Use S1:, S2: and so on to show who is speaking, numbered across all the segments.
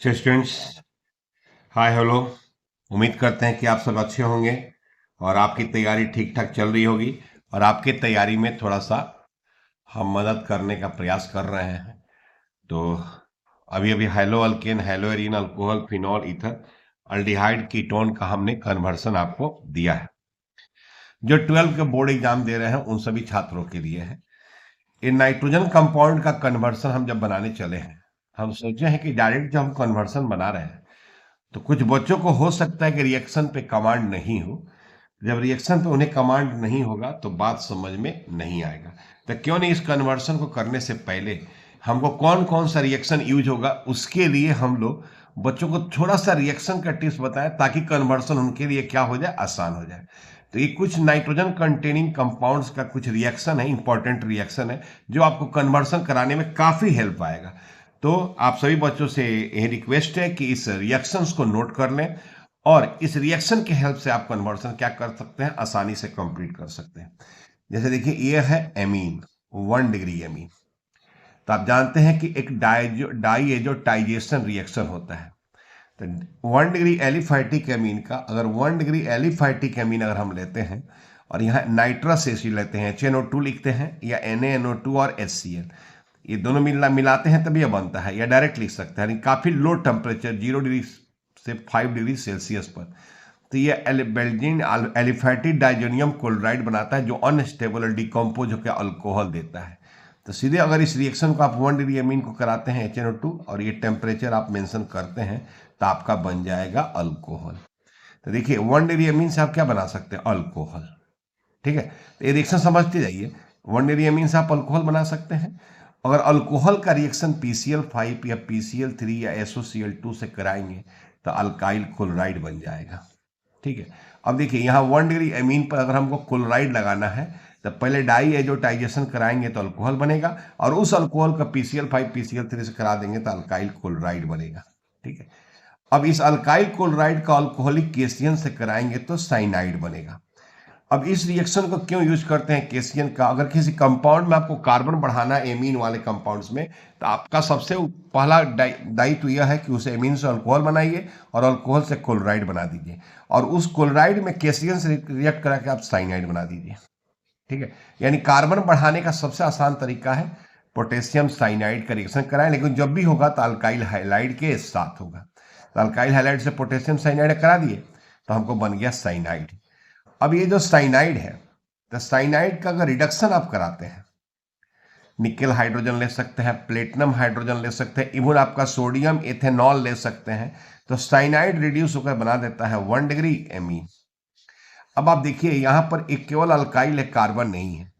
S1: Students, hi hello. उम्मीद करते हैं कि आप सब अच्छे होंगे और आपकी तैयारी ठीक ठाक चल रही होगी और आपकी तैयारी में थोड़ा सा हम मदद करने का प्रयास कर रहे हैं। तो अभी अभी hello alkane, hello arene, alcohol, phenol, ether, aldehyde, ketone का हमने कन्वर्सन आपको दिया है। जो 12 के बोर्ड एग्जाम दे रहे हैं उन सभी छात्रों के लिए है। ये नाइट्रोजन कंपाउंड का कन्वर्सन हम जब बनाने चले हैं, हम सोचे हैं कि डायरेक्ट जब हम कन्वर्सन बना रहे हैं तो कुछ बच्चों को हो सकता है कि रिएक्शन पे कमांड नहीं हो। जब रिएक्शन पे उन्हें कमांड नहीं होगा तो बात समझ में नहीं आएगा। तो क्यों नहीं इस कन्वर्सन को करने से पहले हमको कौन कौन सा रिएक्शन यूज होगा उसके लिए हम लोग बच्चों को थोड़ा सा रिएक्शन का टिप्स बताएं ताकि कन्वर्सन उनके लिए क्या हो जाए, आसान हो जाए। तो ये कुछ नाइट्रोजन कंटेनिंग कंपाउंड्स का कुछ रिएक्शन है, इंपॉर्टेंट रिएक्शन है जो आपको कन्वर्सन कराने में काफी हेल्प आएगा। तो आप सभी बच्चों से यह रिक्वेस्ट है कि इस रिएक्शंस को नोट कर लें और इस रिएक्शन की हेल्प से आप कन्वर्सन क्या कर सकते हैं, आसानी से कंप्लीट कर सकते हैं। जैसे देखिए, ये है एमीन, 1 डिग्री एमीन। तो आप जानते हैं कि एक डाइएजोटाइजेशन रिएक्शन होता है। तो 1 डिग्री एलिफैटिक एमीन का, अगर 1 डिग्री एलिफैटिक एमीन अगर हम लेते हैं और यहाँ नाइट्रस एसिड लेते हैं, HNO2 लिखते हैं या NaNO2 और HCl, ये दोनों मिलाते हैं तभी यह बनता है, या डायरेक्ट लिख सकते हैं काफी लो टेम्परेचर 0 डिग्री से 5 डिग्री सेल्सियस पर। तो ये बेल्जिन एलिफैटिक डाइजोनियम क्लोराइड बनाता है जो अनस्टेबल और डिकम्पोज होकर अल्कोहल देता है। तो सीधे अगर इस रिएक्शन को आप 1 डिग्री एमीन को कराते हैं HNO2 और ये टेम्परेचर आप मेंशन करते हैं तो आपका बन जाएगा अल्कोहल। तो देखिए, 1 डिग्री एमीन से आप क्या बना सकते हैं, अल्कोहल। ठीक है, तो ये रिएक्शन समझते जाइए। 1 डिग्री एमीन से आप अल्कोहल बना सकते हैं। अगर अल्कोहल का रिएक्शन PCl5 या PCl3 या SOCl2 से कराएंगे तो अल्काइल क्लोराइड बन जाएगा। ठीक है, अब देखिए यहाँ 1 डिग्री एमीन पर अगर हमको क्लोराइड लगाना है तो पहले डाइएजोटाइजेशन कराएंगे तो अल्कोहल बनेगा और उस अल्कोहल का PCl5 PCl3 से करा देंगे तो अल्काइल क्लोराइड बनेगा। ठीक है, अब इस अल्काइल क्लोराइड का अल्कोहलिक केशियन से कराएंगे तो साइनाइड बनेगा। अब इस रिएक्शन को क्यों यूज करते हैं केशियन का, अगर किसी कंपाउंड में आपको कार्बन बढ़ाना है एमीन वाले कंपाउंड्स में, तो आपका सबसे पहला दायित्व यह है कि उसे एमीन से अल्कोहल बनाइए और अल्कोहल से क्लोराइड बना दीजिए और उस क्लोराइड में केशियन से रिएक्ट करा के आप साइनाइड बना दीजिए। ठीक है, यानी कार्बन बढ़ाने का सबसे आसान तरीका है पोटेशियम साइनाइड का रिएक्शन कराएं, लेकिन जब भी होगा तो अल्काइल हाइलाइड के साथ होगा। तो अल्काइल हाइलाइड से पोटेशियम साइनाइड करा दिए तो हमको बन गया साइनाइड। अब ये जो साइनाइड है, तो साइनाइड का अगर रिडक्शन आप कराते हैं, निकेल हाइड्रोजन ले सकते हैं, प्लेटिनम हाइड्रोजन ले सकते हैं, इवन आपका सोडियम एथेनॉल ले सकते हैं, तो साइनाइड रिड्यूस होकर बना देता है 1 डिग्री एमीन। अब आप देखिए यहाँ पर एक केवल अल्काइल है, कार्बन नहीं है,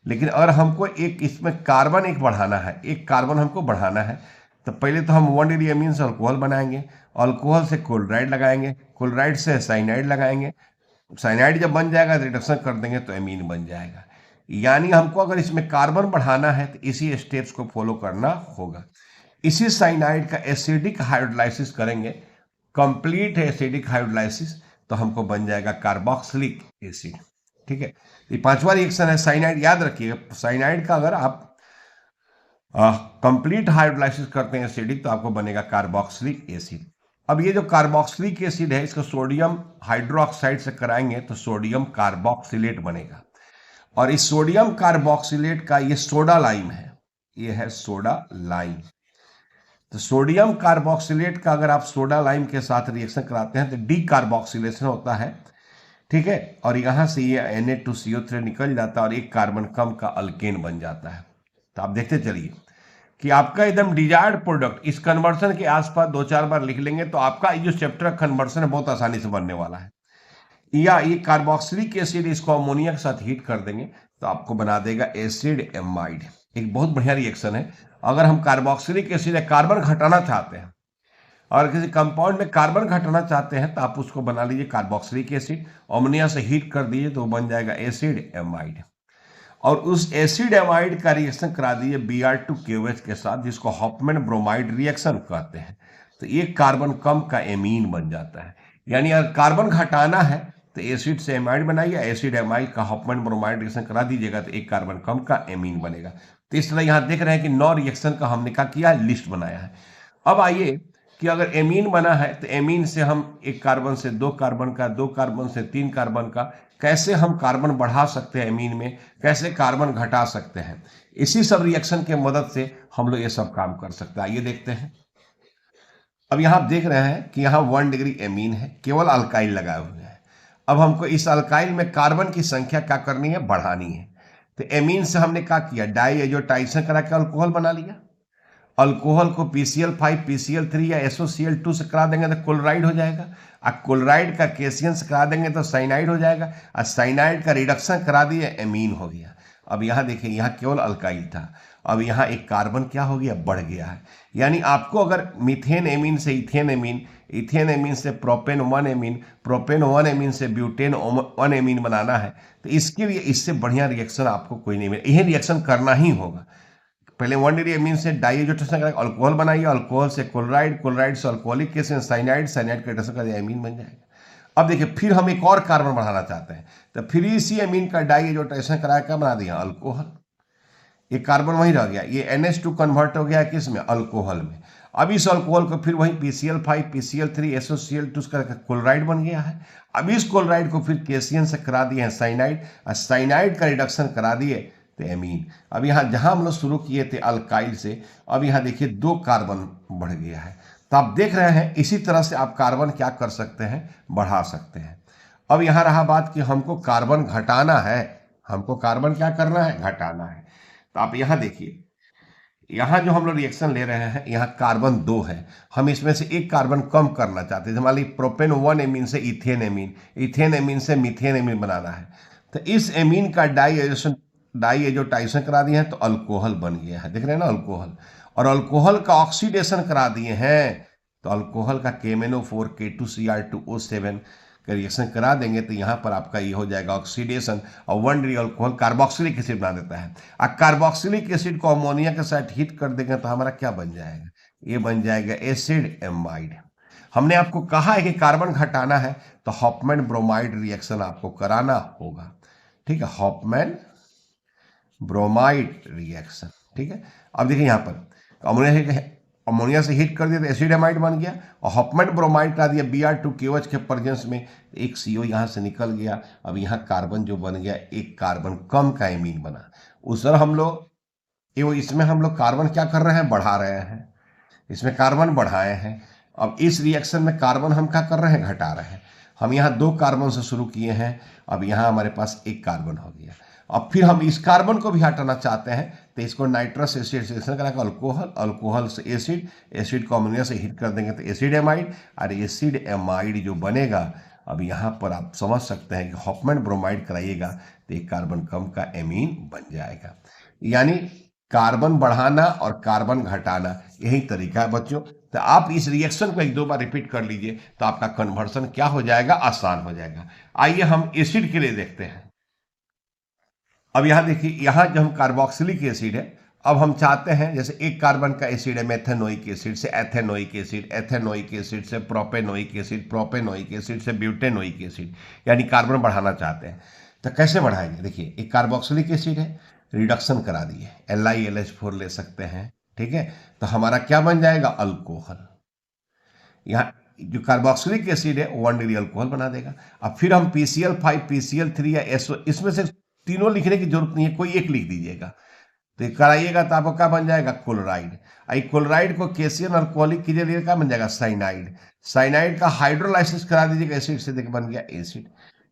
S1: लेकिन अगर हमको एक इसमें कार्बन एक बढ़ाना है, एक कार्बन हमको बढ़ाना है, तो पहले तो हम 1 डिग्री एमीन से अल्कोहल बनाएंगे, अल्कोहल से क्लोराइड लगाएंगे, क्लोराइड से साइनाइड लगाएंगे, साइनाइड जब बन जाएगा रिडक्शन कर देंगे तो एमीन बन जाएगा। यानी हमको अगर इसमें कार्बन बढ़ाना है तो इसी स्टेप्स को फॉलो करना होगा। इसी साइनाइड का एसिडिक हाइड्रोलाइसिस करेंगे, कंप्लीट एसिडिक हाइड्रोलाइसिस, तो हमको बन जाएगा कार्बोक्सिलिक एसिड। ठीक है, ये पांचवा रिएक्शन है साइनाइड। याद रखिए, साइनाइड का अगर आप कंप्लीट हाइड्रोलाइसिस करते हैं एसिडिक तो आपको बनेगा कार्बोक्सिलिक एसिड। अब ये जो कार्बोक्सिलिक एसिड है इसको सोडियम हाइड्रोक्साइड से कराएंगे तो सोडियम कार्बोक्सिलेट बनेगा और इस सोडियम कार्बोक्सिलेट का ये सोडा लाइम है, ये है सोडा लाइम। तो सोडियम कार्बोक्सिलेट का अगर आप सोडा लाइम के साथ रिएक्शन कराते हैं तो डी कार्बोक्सिलेशन होता है। ठीक है, और यहां से ये Na2CO3 निकल जाता है और एक कार्बन कम का अल्केन बन जाता है। तो आप देखते चलिए कि आपका एकदम डिजायर्ड प्रोडक्ट इस कन्वर्सन के आसपास 2-4 बार लिख लेंगे तो आपका ये जो चैप्टर कन्वर्सन है बहुत आसानी से बनने वाला है। या ये कार्बोक्सिलिक एसिड इसको अमोनिया के साथ हीट कर देंगे तो आपको बना देगा एसिड एमाइड। एक बहुत बढ़िया रिएक्शन है। अगर हम कार्बोक्सिलिक एसिड या कार्बन घटाना चाहते हैं और किसी कंपाउंड में कार्बन घटाना चाहते हैं तो आप उसको बना लीजिए कार्बोक्सिलिक एसिड, अमोनिया से हीट कर दीजिए तो बन जाएगा एसिड एमाइड और उस एसिड एमाइड का रिएक्शन करा दीजिए Br2KOH के साथ जिसको हॉफमैन ब्रोमाइड रिएक्शन कहते हैं। तो एक कार्बन कम का एमीन बन जाता है। यानी अगर कार्बन घटाना है तो एसिड से एमाइड बनाइए, एसिड एमाइड का हॉफमैन ब्रोमाइड रिएक्शन करा दीजिएगा तो एक कार्बन कम का एमीन बनेगा। तो इस तरह यहाँ देख रहे हैं कि 9 रिएक्शन का हमने क्या किया है, लिस्ट बनाया है। अब आइए कि अगर एमीन बना है तो एमीन से हम एक कार्बन से दो कार्बन का, दो कार्बन से तीन कार्बन का, कैसे हम कार्बन बढ़ा सकते हैं एमीन में, कैसे कार्बन घटा सकते हैं, इसी सब रिएक्शन के मदद से हम लोग ये सब काम कर सकते हैं। आइए देखते हैं। अब यहाँ आप देख रहे हैं कि यहाँ 1 डिग्री एमीन है, केवल अल्काइल लगाए हुए हैं। अब हमको इस अल्काइल में कार्बन की संख्या क्या करनी है, बढ़ानी है। तो एमीन से हमने क्या किया, डाई एजोटाइसन करा के अल्कोहल बना लिया। अल्कोहल को PCl5 PCl3 या SOCl2 से करा देंगे तो क्लोराइड हो जाएगा, और क्लोराइड का केसियन से करा देंगे तो साइनाइड हो जाएगा, और साइनाइड का रिडक्शन करा दिए एमीन हो गया। अब यहाँ देखिए, यहाँ केवल अल्काइल था, अब यहाँ एक कार्बन क्या हो गया, बढ़ गया है। यानी आपको अगर मीथेन एमीन से इथेन एमीन, इथेन एमीन से प्रोपेन 1 एमीन, प्रोपेन 1 एमीन से ब्यूटेन 1 एमीन बनाना है तो इसके लिए इससे बढ़िया रिएक्शन आपको कोई नहीं मिले, यही रिएक्शन करना ही होगा। पहले 1 डिग्री एमीन से डाइएजोटेशन करके अल्कोहल बनाइए, अल्कोहल से क्लोराइड, क्लोराइड से अल्कोहलिक एसिड, साइनाइड, साइनाइड का रिडक्शन कर एमीन बन जाएगा। अब देखिए, फिर हम एक और कार्बन बढ़ाना चाहते हैं तो फिर इसी एमीन का डाइएजोटेशन करा के बना दिया अल्कोहल। ये कार्बन वहीं रह गया, ये NH2 कन्वर्ट हो गया किस में, अल्कोहल में। अब इस अल्कोहल को फिर वहीं PCl5 PCl3 SOCl2 करके क्लोराइड बन गया है। अब इस क्लोराइड को फिर केसियन से करा दिए हैं साइनाइड, और साइनाइड का रिडक्शन करा दिए तो एमीन। अब यहाँ जहाँ हम लोग शुरू किए थे अल्काइल से, अब यहाँ देखिए 2 कार्बन बढ़ गया है। तो आप देख रहे हैं इसी तरह से आप कार्बन क्या कर सकते हैं, बढ़ा सकते हैं। अब यहाँ रहा बात कि हमको कार्बन घटाना है, हमको कार्बन क्या करना है, घटाना है। तो आप यहाँ देखिए, यहाँ जो हम लोग रिएक्शन ले रहे हैं, यहाँ कार्बन 2 है, हम इसमें से एक कार्बन कम करना चाहते हैं। मान लीजिए प्रोपेन 1 एमीन से इथेन एमीन, इथेन एमीन से मीथेन एमीन बनाना है, तो इस एमीन का डाइएजोटाइसन करा दिए हैं तो अल्कोहल बन गया है, देख रहे हैं ना, अल्कोहल। और अल्कोहल का ऑक्सीडेशन करा दिए हैं तो अल्कोहल का KMnO4 K2Cr2O7 का रिएक्शन करा देंगे तो यहाँ पर आपका ये हो जाएगा ऑक्सीडेशन, और 1 डिग्री अल्कोहल कार्बोक्सिलिक एसिड बना देता है। और कार्बोक्सिलिक एसिड को अमोनिया के साथ हीट कर देंगे तो हमारा क्या बन जाएगा, ये बन जाएगा एसिड एमाइड। हमने आपको कहा है कि कार्बन घटाना है तो हॉफमैन ब्रोमाइड रिएक्शन आपको कराना होगा, ठीक है, हॉफमैन ब्रोमाइड रिएक्शन, ठीक है। अब देखिए यहाँ पर अमोनिया से हीट कर दिया तो एसिड एमाइड बन गया, और हॉफमैन ब्रोमाइड करा दिया Br2KOH के प्रेजेंस में, एक CO यहाँ से निकल गया। अब यहाँ कार्बन जो बन गया, एक कार्बन कम का एमीन बना। उस तरह हम लोग इसमें हम लोग कार्बन क्या कर रहे हैं, बढ़ा रहे हैं, इसमें कार्बन बढ़ाए हैं। अब इस रिएक्शन में कार्बन हम क्या कर रहे हैं, घटा रहे हैं। हम यहाँ 2 कार्बन से शुरू किए हैं, अब यहाँ हमारे पास एक कार्बन हो गया। अब फिर हम इस कार्बन को भी हटाना चाहते हैं तो इसको नाइट्रस एसिड से करेंगे अल्कोहल, अल्कोहल से एसिड, एसिड को अमोनिया से हीट कर देंगे तो एसिड एमाइड, और एसिड एमाइड जो बनेगा, अब यहाँ पर आप समझ सकते हैं कि हॉफमैन ब्रोमाइड कराइएगा तो एक कार्बन कम का एमीन बन जाएगा। यानी कार्बन बढ़ाना और कार्बन घटाना यही तरीका है बच्चों। तो आप इस रिएक्शन को 1-2 बार रिपीट कर लीजिए तो आपका कन्वर्सन क्या हो जाएगा, आसान हो जाएगा। आइए हम एसिड के लिए देखते हैं। अब यहाँ देखिए, यहाँ जो हम कार्बोक्सिलिक एसिड है, अब हम चाहते हैं जैसे एक कार्बन का एसिड है मेथेनोइक एसिड से एथेनोइक एसिड, एथेनोइक एसिड से प्रोपेनोइक एसिड, प्रोपेनोइक एसिड से ब्यूटेनोइक एसिड, यानी कार्बन बढ़ाना चाहते हैं तो कैसे बढ़ाएंगे। देखिए, एक कार्बोक्सिलिक एसिड है, रिडक्शन करा दिए, LiLH4 ले सकते हैं, ठीक है, तो हमारा क्या बन जाएगा, अल्कोहल। यहाँ जो कार्बोक्सिलिक एसिड है 1 डिग्री अल्कोहल बना देगा। अब फिर हम PCl5 PCl3 या SO, इसमें से तीनों लिखने की जरूरत नहीं है, कोई एक लिख दीजिएगा तो कराइएगा तो आपको क्या बन जाएगा, क्लोराइड। आई क्लोराइड को केसियन अल्कोहलिक कीजिए, क्या बन जाएगा, साइनाइड। साइनाइड का हाइड्रोलाइसिस करा दीजिएगा एसिड से, देखिए बन गया एसिड।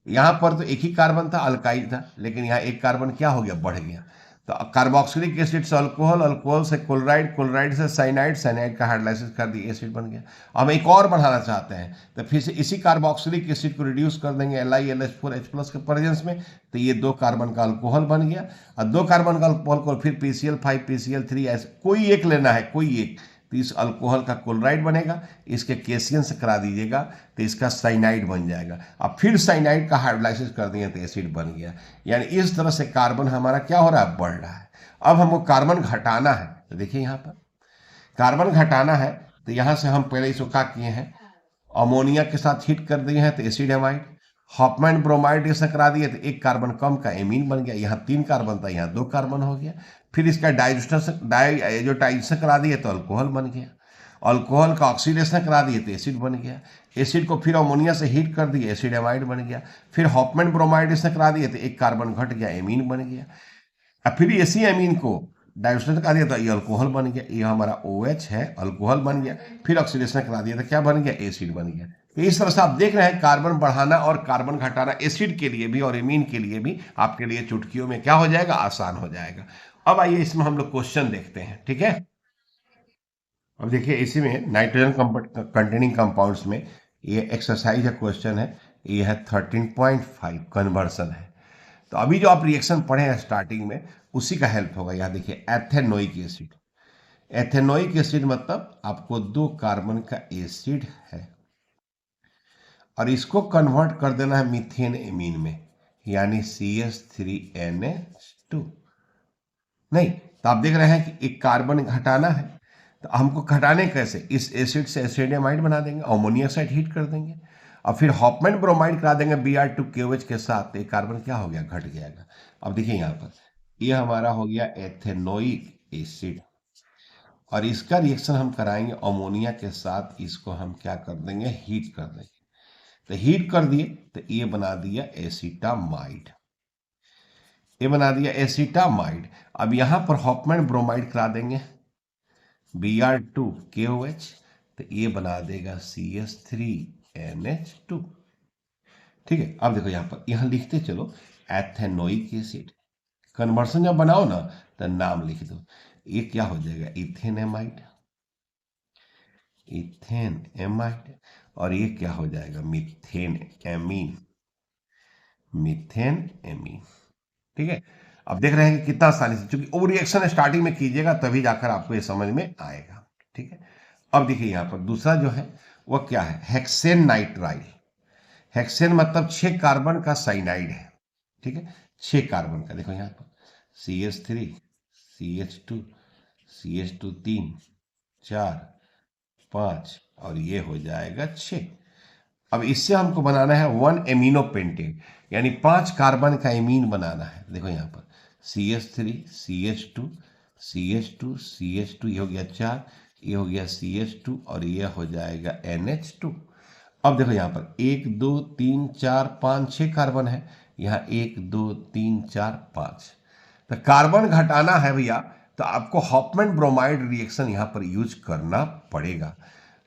S1: यहाँ पर तो एक ही कार्बन था, अल्काइल था, लेकिन यहाँ एक कार्बन क्या हो गया, बढ़ गया। तो कार्बोक्सिलिक एसिड से अल्कोहल, अल्कोहल से क्लोराइड, क्लोराइड से साइनाइड, साइनाइड का हाइड्रोलाइसिस कर दिया, एसिड बन गया। हम एक और बढ़ाना चाहते हैं तो फिर से इसी कार्बोक्सिलिक एसिड को रिड्यूस कर देंगे LiLH4H+ के प्रेजेंस में, तो ये 2 कार्बन का अल्कोहल बन गया। और 2 कार्बन का अल्कोहल को फिर PCl5 PCl3 ऐसे कोई एक लेना है, कोई एक, तो इस अल्कोहल का क्लोराइड बनेगा, इसके केसियन से करा दीजिएगा तो इसका साइनाइड बन जाएगा। अब फिर साइनाइड का हाइड्रोलाइसिस कर दिए तो एसिड बन गया। यानी इस तरह से कार्बन हमारा क्या हो रहा है, बढ़ रहा है। अब हमको कार्बन घटाना है तो देखिए, यहाँ पर कार्बन घटाना है तो यहाँ से हम पहले इसको क्या किए हैं, अमोनिया के साथ हीट कर दिए हैं तो एसिड एमाइड, हॉफमैन ब्रोमाइड से करा दिए तो एक कार्बन कम का एमीन बन गया। यहाँ 3 कार्बन था, यहाँ 2 कार्बन हो गया। फिर इसका डाइएजोटाइजेशन करा दिए तो अल्कोहल बन गया। अल्कोहल का ऑक्सीडेशन करा दिए तो एसिड बन गया, एसिड को फिर अमोनिया से हीट कर दिए, एसिड एमाइड बन गया, फिर हॉफमैन ब्रोमाइड करा दिए तो एक कार्बन घट गया, एमीन बन गया। अब फिर इसी एमीन को डाइऑक्सीडेशन करा दिया तो ये अल्कोहल बन गया, ये हमारा OH है, अल्कोहल बन गया, फिर ऑक्सीडेशन करा दिया तो क्या बन गया, एसिड बन गया। तो इस तरह से आप देख रहे हैं कार्बन बढ़ाना और कार्बन घटाना एसिड के लिए भी और एमीन के लिए भी आपके लिए चुटकियों में क्या हो जाएगा, आसान हो जाएगा। अब आइए इसमें हम लोग क्वेश्चन देखते हैं, ठीक है। अब देखिए इसी में नाइट्रोजन कंटेनिंग कंपाउंड्स में ये एक्सरसाइज है, क्वेश्चन है, ये है 13.5 कन्वर्सन है। तो अभी जो आप रिएक्शन पढ़े हैं स्टार्टिंग में उसी का हेल्प होगा। यहाँ देखिए एथेनोइक एसिड, एथेनोइक एसिड मतलब आपको 2 कार्बन का एसिड है और इसको कन्वर्ट कर देना है मीथेन एमीन में, यानी CH3NH2। नहीं तो आप देख रहे हैं कि एक कार्बन घटाना है, तो हमको घटाने कैसे, इस एसिड से एसिडमाइड बना देंगे, अमोनिया साइड हीट कर देंगे और फिर हॉफमैन ब्रोमाइड करा देंगे Br2KOH के साथ, एक कार्बन क्या हो गया, घट जाएगा। अब देखिए यहाँ पर ये हमारा हो गया एथेनोइक एसिड और इसका रिएक्शन हम कराएंगे अमोनिया के साथ, इसको हम क्या कर देंगे, हीट कर देंगे। तो हीट कर दिए तो ये बना दिया एसिटामाइड, ये बना दिया एसिटामाइड। अब यहां पर हॉफमैन ब्रोमाइड करा देंगे Br2KOH तो ये बना देगा CH3NH2, ठीक है। अब देखो यहां पर, यहां लिखते चलो एथेनोइक एसिड, कन्वर्सन जब बनाओ ना तो नाम लिख दो, ये क्या हो जाएगा, इथेनेमाइड, इथेन एमाइड, और ये क्या हो जाएगा, मीथेन एमीन, मीथेन एमीन, ठीक है। अब देख रहे हैं कि कितना आसानी से, क्योंकि वो रिएक्शन स्टार्टिंग में कीजिएगा तभी जाकर आपको ये समझ में आएगा, ठीक है। अब देखिए यहाँ पर दूसरा जो है वह क्या है, हेक्सेन नाइट्राइल। हेक्सेन मतलब 6 कार्बन का साइनाइड है, ठीक है, 6 कार्बन का। देखो यहाँ पर CH3 CH2 CH2 3 4 5 और ये हो जाएगा 6। अब इससे हमको बनाना है 1 एमिनो पेंटेन, यानी 5 कार्बन का एमीन बनाना है। देखो यहाँ पर CH3 CH2 CH2 CH2 ये हो गया 4, ये हो गया CH2 और ये हो जाएगा NH2। अब देखो यहाँ पर 1 2 3 4 5 6 कार्बन है, यहाँ 1 2 3 4 5। तो कार्बन घटाना है भैया तो आपको हॉफमैन ब्रोमाइड रिएक्शन यहाँ पर यूज करना पड़ेगा।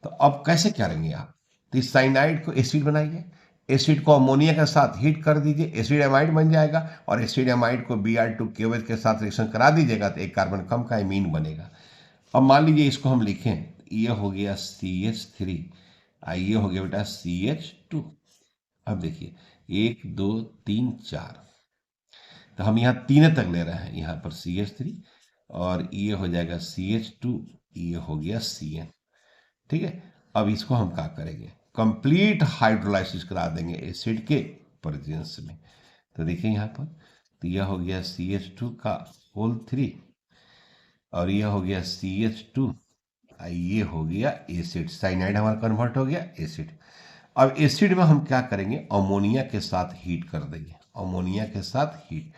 S1: तो अब कैसे करेंगे आप, तो इस साइनाइड को एसिड बनाइए, एसिड को अमोनिया के साथ हीट कर दीजिए, एसिड एमाइड बन जाएगा और एसिड एमाइड को Br2KOH के साथ रिएक्शन करा दीजिएगा तो एक कार्बन कम का एमीन बनेगा। अब मान लीजिए इसको हम लिखें, ये हो गया CH3, ये हो गया बेटा CH2। अब देखिए 1 2 3 4, तो हम यहाँ 3 तक ले रहे हैं, यहाँ पर CH3 और ये हो जाएगा CH2, ये हो गया CN, ठीक है। अब इसको हम क्या करेंगे, कंप्लीट हाइड्रोलाइसिस करा देंगे एसिड के प्रेजेंस में। तो देखिए यहाँ पर, तो यह हो गया CH2 का होल 3 और यह हो गया CH2, ये हो गया एसिड, साइनाइड हमारा कन्वर्ट हो गया एसिड। अब एसिड में हम क्या करेंगे, अमोनिया के साथ हीट कर देंगे, अमोनिया के साथ हीट,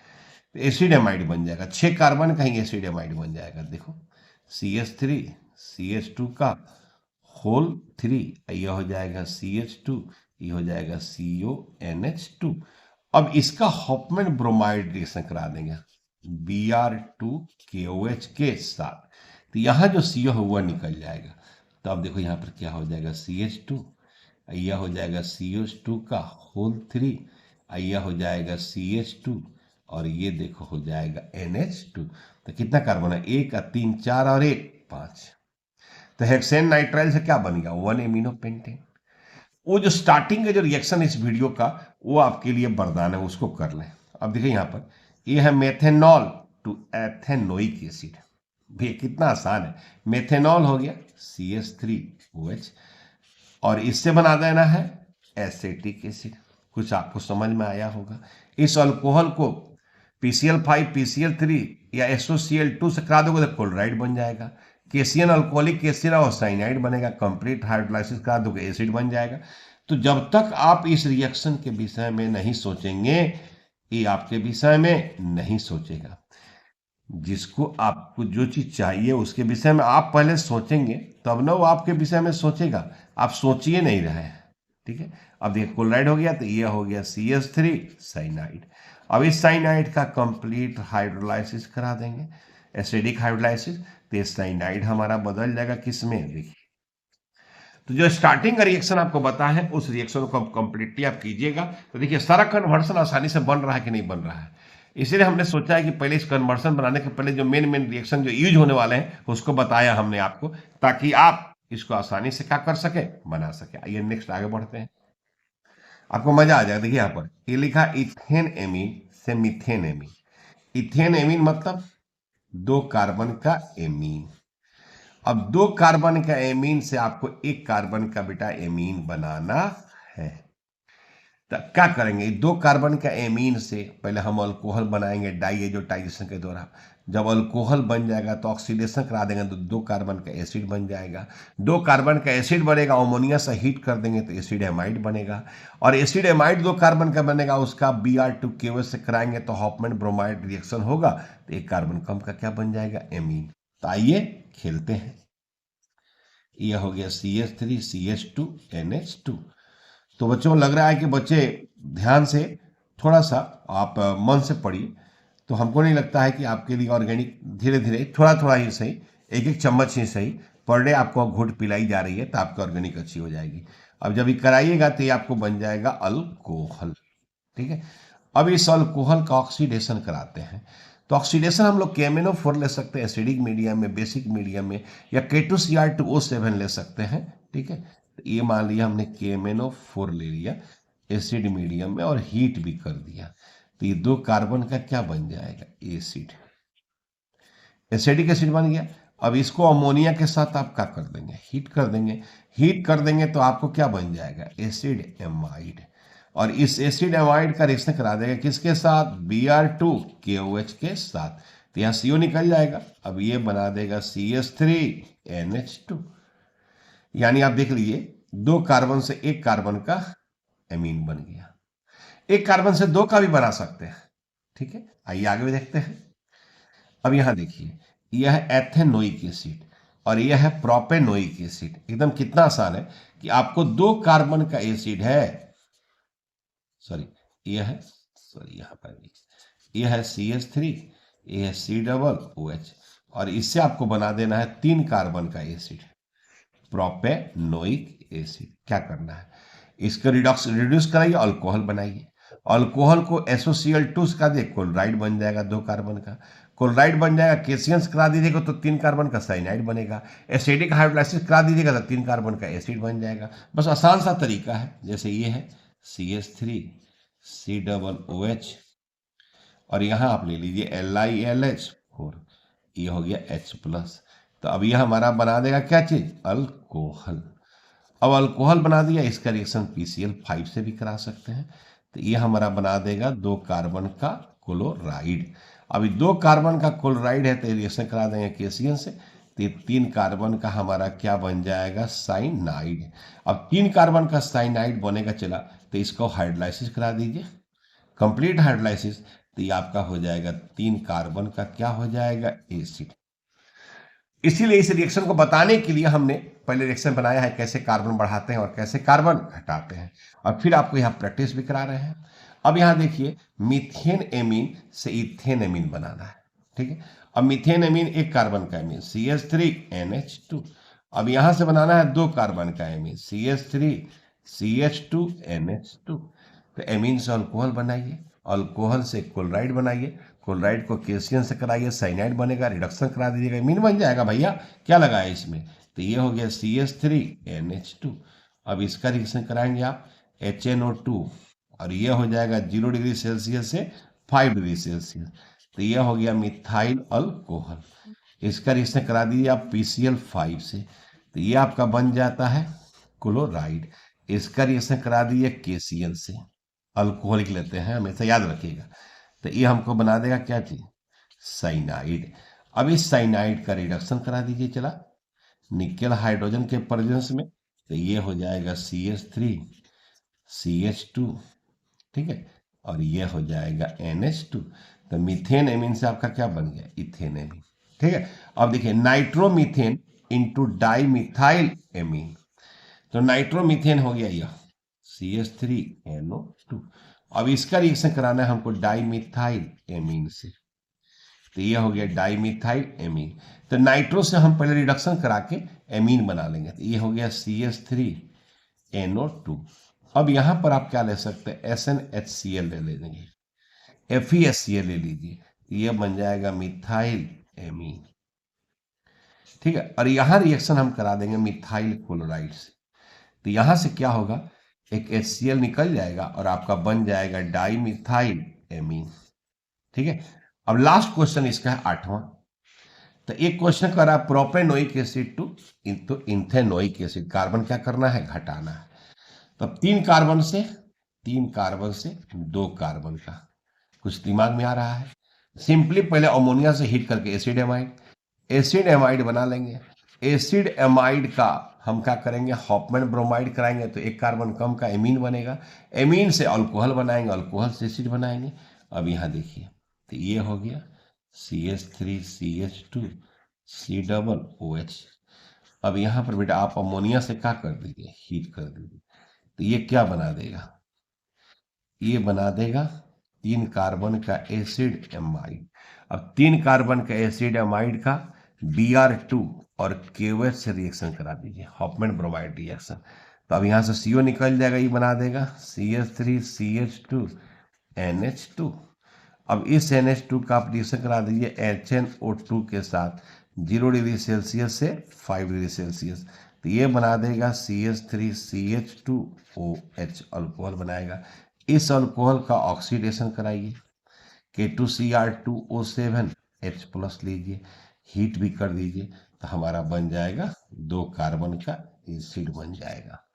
S1: तो एसिड एमाइड बन जाएगा, 6 कार्बन का ही एसिड एमाइड बन जाएगा। देखो CH3 CH2 का होल 3, यह हो जाएगा CH2, ये हो जाएगा CONH2। अब इसका हॉफमैन ब्रोमाइड रिएक्शन करा देंगे Br2KOH के साथ, तो यहाँ जो CO है वह निकल जाएगा। तो अब देखो यहाँ पर क्या हो जाएगा, CH2, यह हो जाएगा CH2 का होल 3, यह हो जाएगा CH2 और ये देखो हो जाएगा NH2। तो कितना कार्बन है, 1 3 4 और 1 5। तो हेक्सेन नाइट्राइल से क्या बन गया, 1 एमिनो पेंटेन। वो जो स्टार्टिंग का जो रिएक्शन इस वीडियो का वो आपके लिए वरदान है, उसको कर लें। अब देखिए यहाँ पर ये है मेथेनॉल टू एथेनोइक एसिड, भैया कितना आसान है, मेथेनॉल हो गया CH3OH और इससे बना देना है एसिटिक एसिड। कुछ आपको समझ में आया होगा। इस अल्कोहल को PCl5 PCl3 या SOCl2 से करा दोगे तो क्लोराइड बन जाएगा, केसियन अल्कोहलिक एसिड और साइनाइड बनेगा, कंप्लीट हाइड्रोलाइसिस करा दोगे एसिड बन जाएगा। तो जब तक आप इस रिएक्शन के विषय में नहीं सोचेंगे, ये आपके विषय में नहीं सोचेगा। जिसको आपको जो चीज चाहिए उसके विषय में आप पहले सोचेंगे, तब ना वो आपके विषय में सोचेगा। आप सोचिए नहीं रहे हैं, ठीक है। अब देखिए क्लोराइड हो गया, तो ये हो गया CH3 साइनाइड। अब इस साइनाइड का कंप्लीट हाइड्रोलाइसिस करा देंगे, एसिडिक हाइड्रोलाइसिस, तो ये साइनाइड हमारा बदल जाएगा किस में, देखिए। तो जो स्टार्टिंग का रिएक्शन आपको बता है, उस रिएक्शन को कंप्लीटली आप कीजिएगा, तो देखिए सारा कन्वर्सन आसानी से बन रहा है कि नहीं बन रहा है। इसीलिए हमने सोचा है कि पहले इस कन्वर्सन बनाने के पहले जो मेन रिएक्शन जो यूज होने वाले हैं उसको बताया हमने आपको, ताकि आप इसको आसानी से क्या कर सके, बना सके। आइए नेक्स्ट आगे बढ़ते हैं, आपको मजा आ जाएगा। देखिए यहाँ पर ये लिखा इथेन एमीन से मीथेन एमीन। इथेन एमीन मतलब 2 कार्बन का एमीन। अब 2 कार्बन का एमीन से आपको 1 कार्बन का बेटा एमीन बनाना है। तो क्या करेंगे, 2 कार्बन का एमीन से पहले हम अल्कोहल बनाएंगे डाइएजोटाइजेशन के द्वारा। जब अल्कोहल बन जाएगा तो ऑक्सीडेशन करा देंगे, तो 2 कार्बन का एसिड बन जाएगा। 2 कार्बन का एसिड बनेगा, अमोनिया से हीट कर देंगे तो एसिड एमाइड बनेगा। और एसिड एमाइड 2 कार्बन का बनेगा, उसका Br2KO से कराएंगे तो हॉफमैन ब्रोमाइड रिएक्शन होगा, तो 1 कार्बन कम का क्या बन जाएगा, एमीन। तो आइए खेलते हैं। यह हो गया CH3 CH2 NH2। तो बच्चों लग रहा है कि बच्चे ध्यान से थोड़ा सा आप मन से पढ़िए, तो हमको नहीं लगता है कि आपके लिए ऑर्गेनिक धीरे धीरे थोड़ा थोड़ा ही सही, एक एक चम्मच ही सही पर डे आपको घुट पिलाई जा रही है, तो आपकी ऑर्गेनिक अच्छी हो जाएगी। अब जब ये कराइएगा तो ये आपको बन जाएगा अल्कोहल, ठीक है। अब इस अल्कोहल का ऑक्सीडेशन कराते हैं, तो ऑक्सीडेशन हम लोग KMnO4 ले सकते हैं एसिडिक मीडियम में, बेसिक मीडियम में, या K2Cr2O7 ले सकते हैं, ठीक है। ये मान लिया हमने KMnO4 ले लिया एसिड मीडियम में और हीट भी कर दिया, तो ये 2 कार्बन का क्या बन जाएगा, एसिड, एसिडिक एसिड बन गया। अब इसको अमोनिया के साथ आप क्या कर देंगे, हीट कर देंगे। हीट कर देंगे तो आपको क्या बन जाएगा, एसिड एमाइड। और इस एसिड एमाइड का रिएक्शन करा देगा किसके साथ, Br2KOH के साथ, तो यहाँ CO निकल जाएगा। अब ये बना देगा CH3NH2। यानी आप देख लीजिए 2 कार्बन से 1 कार्बन का एमीन बन गया। 1 कार्बन से 2 का भी बना सकते हैं, ठीक है। आइए आगे भी देखते हैं। अब यहां देखिए, यह है एथेनोइक एसिड और यह है प्रोपेनोइक एसिड। एकदम कितना आसान है कि आपको 2 कार्बन का एसिड है, सॉरी यह है, सॉरी यहां पर यह है CH3, यह है C OH, और इससे आपको बना देना है 3 कार्बन का एसिड, प्रोपेनोइक एसिड। क्या करना है, इसका रिड्यूस कराइए, अल्कोहल बनाइए। अल्कोहल को SOCl2 का दे, क्लोराइड बन जाएगा 2 कार्बन का, क्लोराइड बन जाएगा, केशियंस करा दीजिएगा तो 3 कार्बन का साइनाइड बनेगा, एसिडिक हाइड्रोलाइसिस करा दीजिएगा तो 3 कार्बन का एसिड बन जाएगा। बस आसान सा तरीका है। जैसे ये है CH3 COOH, और यहाँ आप ले लीजिए LiLH4, ये हो गया H+। तो अब यह हमारा बना देगा क्या चीज, अल्कोहल। अब अल्कोहल बना दिया, इसका रिएक्शन PCl5 से भी करा सकते हैं, तो ये हमारा बना देगा 2 कार्बन का क्लोराइड। अभी 2 कार्बन का क्लोराइड है तो रिएक्शन करा देंगे केशियन से, तो 3 कार्बन का हमारा क्या बन जाएगा, साइनाइड। अब 3 कार्बन का साइनाइड बनेगा, चला तो इसको हाइड्रोलाइसिस करा दीजिए, कंप्लीट हाइड्रोलाइसिस, तो ये आपका हो जाएगा 3 कार्बन का क्या हो जाएगा, एसिड। इसीलिए इस रिएक्शन को बताने के लिए हमने पहले रिएक्शन बनाया है, कैसे कार्बन बढ़ाते हैं और कैसे कार्बन घटाते हैं, और फिर आपको यहाँ प्रैक्टिस भी करा रहे हैं। अब यहाँ देखिए मीथेन एमीन से इथेन एमीन बनाना है, ठीक है। अब मीथेन एमीन 1 कार्बन का एमीन CH3NH2। अब यहाँ से बनाना है 2 कार्बन का एमीन CH3CH2NH2। तो एमीन से अल्कोहल बनाइए, अल्कोहल से क्लोराइड बनाइए, क्लोराइड को केशियन से कराइए, साइनाइड बनेगा, रिडक्शन करा दीजिएगा, एमीन बन जाएगा। भैया क्या लगा है इसमें, तो ये हो गया CH3NH2। अब इसका रिएक्शन कराएंगे आप HNO2, और ये हो जाएगा 0 डिग्री सेल्सियस से 5 डिग्री सेल्सियस, तो ये हो गया मिथाइल अल्कोहल। इसका रिएक्शन करा दीजिए आप PCl5 से, तो ये आपका बन जाता है क्लोराइड। इसका रिएक्शन करा दीजिए केशियन से, अल्कोहलिक लेते हैं हमेशा याद रखिएगा, तो ये हमको बना देगा क्या चीज, साइनाइड। अब इस साइनाइड का रिडक्शन करा दीजिए, चला निकेल हाइड्रोजन के प्रेजेंस में, तो ये हो जाएगा CH3CH2, ठीक है, और ये हो जाएगा NH2। तो मीथेन एमीन से आपका क्या बन गया, इथेन एमीन। ठीक है, अब देखिए nitromethane into di methyl amine, तो नाइट्रोमीथेन हो गया यह CH3NO2। अब इसका रिएक्शन कराना है हमको डाई मिथाइल एमीन से, तो ये हो गया डाई मिथाइल एमीन। तो नाइट्रो से हम पहले रिडक्शन करा के एमीन बना लेंगे, तो ये हो गया CH3NO2। अब यहां पर आप क्या ले सकते हैं, SnHCl ले लेंगे, FeSCl ले लीजिए, ये बन जाएगा मिथाइल एमीन। ठीक है, और यहां रिएक्शन हम करा देंगे मिथाइल क्लोराइड से, तो यहां से क्या होगा, एक HCl निकल जाएगा और आपका बन जाएगा डाई मिथाइल एमीन। ठीक है, अब लास्ट क्वेश्चन इसका है 8वां। तो एक क्वेश्चन कर रहा है propanoic acid to ethanoic acid, carbon क्या करना है, घटाना है। तो 3 कार्बन से 2 कार्बन का कुछ दिमाग में आ रहा है, सिंपली पहले अमोनिया से हीट करके एसिड एमाइड बना लेंगे। एसिड एमाइड का हम क्या करेंगे, हॉफमैन ब्रोमाइड कराएंगे, तो 1 कार्बन कम का एमीन बनेगा, एमीन से अल्कोहल बनाएंगे, अल्कोहल से एसिड बनाएंगे। अब यहाँ देखिए, तो ये हो गया CH3CH2 COOH। अब यहाँ पर बेटा आप अमोनिया से क्या कर दीजिए, हीट कर दीजिए, तो ये क्या बना देगा, ये बना देगा 3 कार्बन का एसिड एमाइड। अब 3 कार्बन का एसिड एमाइड का Br2 और KOH से रिएक्शन करा दीजिए, हॉफमैन ब्रोमाइड रिएक्शन। तो अब यहाँ से CO निकल जाएगा, ये बना देगा CH3CH2NH2। अब इस NH2 का आप रिएक्शन करा दीजिए HNO2 के साथ 0 डिग्री सेल्सियस से 5 डिग्री सेल्सियस, तो ये बना देगा CH3CH2OH, अल्कोहल बनाएगा। इस अल्कोहल का ऑक्सीडेशन कराइए, K2Cr2O7H+ लीजिए, हीट भी कर दीजिए, तो हमारा बन जाएगा 2 कार्बन का एसिड बन जाएगा।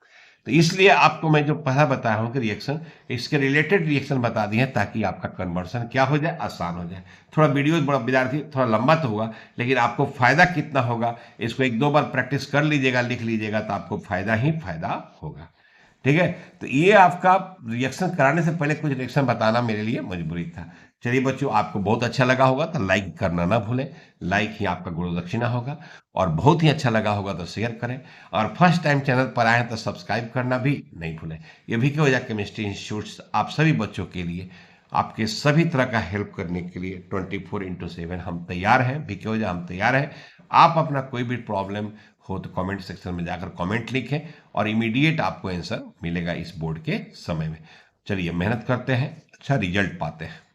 S1: तो इसलिए आपको मैं जो पहला बताया हूं कि रिएक्शन, इसके रिलेटेड रिएक्शन बता दिए हैं ताकि आपका कन्वर्सन क्या हो जाए, आसान हो जाए। थोड़ा वीडियो बड़ा विद्यार्थी थोड़ा लंबा तो होगा, लेकिन आपको फायदा कितना होगा, इसको 1-2 बार प्रैक्टिस कर लीजिएगा, लिख लीजिएगा, तो आपको फायदा ही फायदा होगा। ठीक है, तो ये आपका रिएक्शन कराने से पहले कुछ रिएक्शन बताना मेरे लिए मजबूरी था। चलिए बच्चों, आपको बहुत अच्छा लगा होगा तो लाइक करना ना भूलें, लाइक ही आपका गुरु दक्षिणा होगा, और बहुत ही अच्छा लगा होगा तो शेयर करें, और फर्स्ट टाइम चैनल पर आए हैं तो सब्सक्राइब करना भी नहीं भूलें। ये भी वजह केमिस्ट्री इंस्टीट्यूट आप सभी बच्चों के लिए, आपके सभी तरह का हेल्प करने के लिए 24/7 हम तैयार हैं, भी वजह हम तैयार हैं। आप अपना कोई भी प्रॉब्लम हो तो कमेंट सेक्शन में जाकर कमेंट लिखें, और इमीडिएट आपको आंसर मिलेगा इस बोर्ड के समय में। चलिए मेहनत करते हैं, अच्छा रिजल्ट पाते हैं।